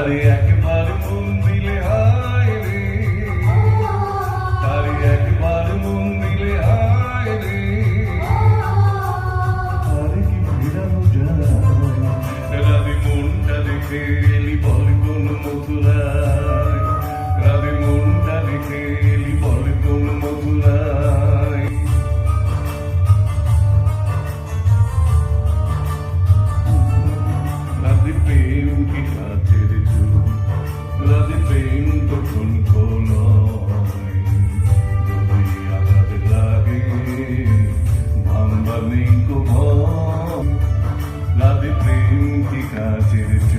তারে একবার মন দিলে হায় রে, তারে একবার মন দিলে হায় রে, তারে কি ফেরানো যায়? রাধে মনটা দেখে এলি বল কোন মথুরায়, রাধে মনটা দেখে এলি বল কোন মথুরায়। রাধে প্রেম কি কাছের যুগ, রাধে প্রেম তো ঠুনক নয়, যদি আঘাত লাগে ভাঙবার নেই কো ভয়। রাধে প্রেম কি কাছের যুগ।